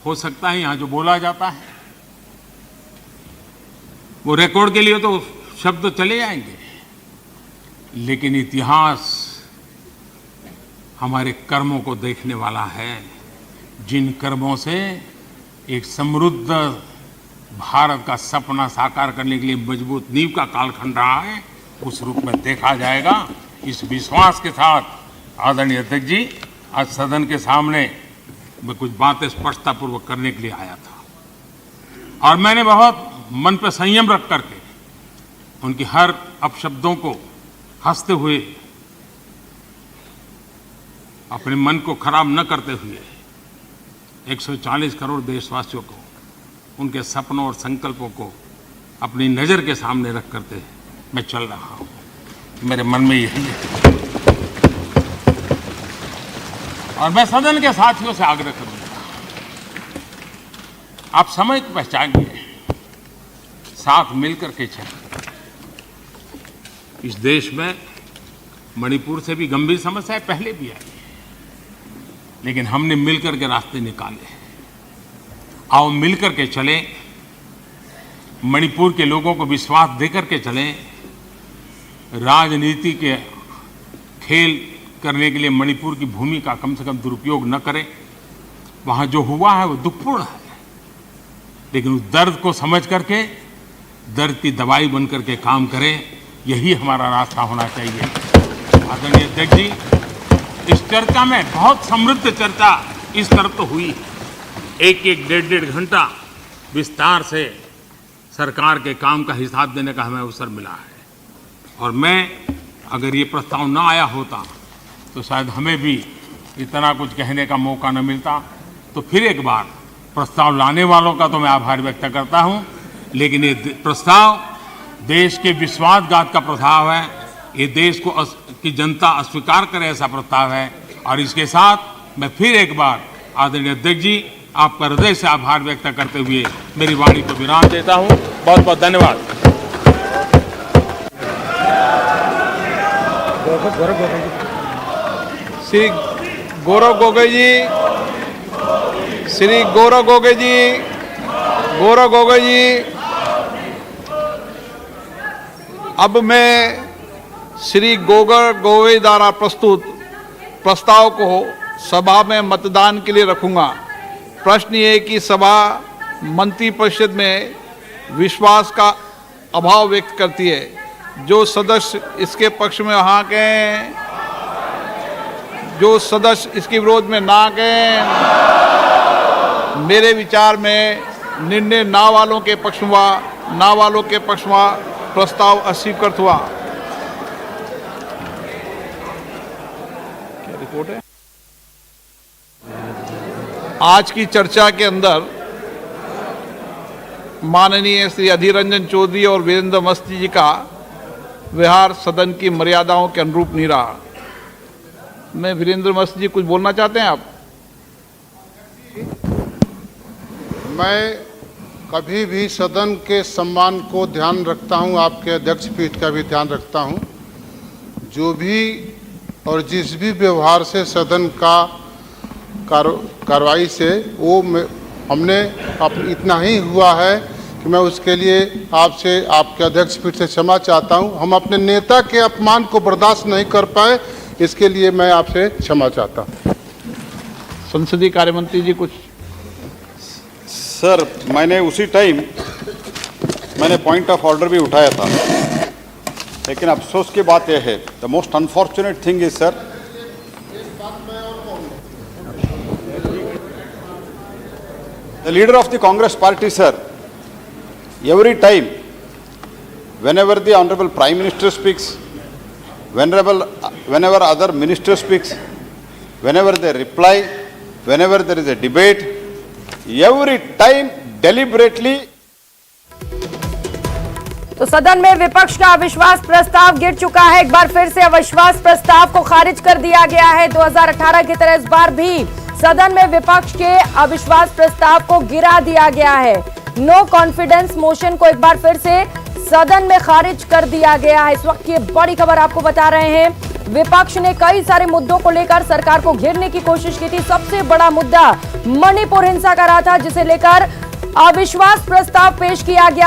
हो सकता है यहाँ जो बोला जाता है वो रिकॉर्ड के लिए तो शब्द तो चले जाएंगे, लेकिन इतिहास हमारे कर्मों को देखने वाला है। जिन कर्मों से एक समृद्ध भारत का सपना साकार करने के लिए मजबूत नींव का कालखंड रहा है, उस रूप में देखा जाएगा। इस विश्वास के साथ आदरणीय अध्यक्ष जी, आज सदन के सामने मैं कुछ बातें स्पष्टतापूर्वक करने के लिए आया था और मैंने बहुत मन पर संयम रख करके उनकी हर अपशब्दों को हंसते हुए, अपने मन को खराब न करते हुए 140 करोड़ देशवासियों को, उनके सपनों और संकल्पों को अपनी नज़र के सामने रख करके मैं चल रहा हूँ। मेरे मन में यही है और मैं सदन के साथियों से आग्रह करूँगा, आप समय को पहचानिए, साथ मिलकर के चलें। इस देश में मणिपुर से भी गंभीर समस्याएं पहले भी आई, लेकिन हमने मिलकर के रास्ते निकाले। आओ मिलकर के चलें, मणिपुर के लोगों को विश्वास देकर के चलें। राजनीति के खेल करने के लिए मणिपुर की भूमि का कम से कम दुरुपयोग न करें। वहाँ जो हुआ है वो दुखपूर्ण है, लेकिन उस दर्द को समझ करके दर्द की दवाई बन करके काम करें, यही हमारा रास्ता होना चाहिए। आदरणीय अध्यक्ष जी, इस चर्चा में बहुत समृद्ध चर्चा इस तरफ तो हुई, एक डेढ़ घंटा विस्तार से सरकार के काम का हिसाब देने का हमें अवसर मिला है और मैं अगर ये प्रस्ताव न आया होता तो शायद हमें भी इतना कुछ कहने का मौका न मिलता। तो फिर एक बार प्रस्ताव लाने वालों का तो मैं आभार व्यक्त करता हूँ, लेकिन ये प्रस्ताव देश के विश्वासघात का प्रस्ताव है। ये देश को की जनता अस्वीकार करे ऐसा प्रस्ताव है और इसके साथ मैं फिर एक बार आदरणीय अध्यक्ष जी, आपका हृदय से आभार व्यक्त करते हुए मेरी वाणी को विराम देता हूँ। बहुत बहुत धन्यवाद। श्री गौरव गोगोई जी, श्री गौरव गोगोई जी, गौरव गोगोई जी। अब मैं श्री गौरव गोगोई द्वारा प्रस्तुत प्रस्ताव को सभा में मतदान के लिए रखूंगा। प्रश्न ये है कि सभा मंत्रिपरिषद में विश्वास का अभाव व्यक्त करती है। जो सदस्य इसके पक्ष में हाँ कहें, जो सदस्य इसके विरोध में ना कहें। मेरे विचार में निर्णय ना वालों के पक्ष में हुआ, ना वालों के पक्ष में प्रस्ताव अस्वीकृत हुआ। क्या रिपोर्ट है? आज की चर्चा के अंदर माननीय श्री अधीर रंजन चौधरी और वीरेंद्र मस्ती जी का व्यवहार सदन की मर्यादाओं के अनुरूप नहीं रहा। मैं वीरेंद्र मस्ती जी कुछ बोलना चाहते हैं आप? मैं कभी भी सदन के सम्मान को ध्यान रखता हूं, आपके अध्यक्ष पीठ का भी ध्यान रखता हूं। जो भी और जिस भी व्यवहार से सदन का कार्रवाई से वो हमने इतना ही हुआ है कि मैं उसके लिए आपसे, आपके अध्यक्ष पीठ से क्षमा चाहता हूं। हम अपने नेता के अपमान को बर्दाश्त नहीं कर पाए, इसके लिए मैं आपसे क्षमा चाहता हूं। संसदीय कार्य मंत्री जी कुछ? सर, मैंने उसी टाइम पॉइंट ऑफ ऑर्डर भी उठाया था, लेकिन अफसोस की बात यह है, the most unfortunate thing is sir, the leader of the Congress party, sir, every time, whenever the Honorable Prime Minister speaks, whenever other minister speaks, whenever they reply, whenever there is a debate, every time deliberately. तो सदन में विपक्ष का अविश्वास प्रस्ताव गिर चुका है। एक बार फिर से अविश्वास प्रस्ताव को खारिज कर दिया गया है। 2018 की तरह इस बार भी सदन में विपक्ष के अविश्वास प्रस्ताव को गिरा दिया गया है। नो कॉन्फिडेंस मोशन को एक बार फिर से सदन में खारिज कर दिया गया है। इस वक्त की बड़ी खबर आपको बता रहे हैं। विपक्ष ने कई सारे मुद्दों को लेकर सरकार को घेरने की कोशिश की थी। सबसे बड़ा मुद्दा मणिपुर हिंसा का रहा था, जिसे लेकर अविश्वास प्रस्ताव पेश किया गया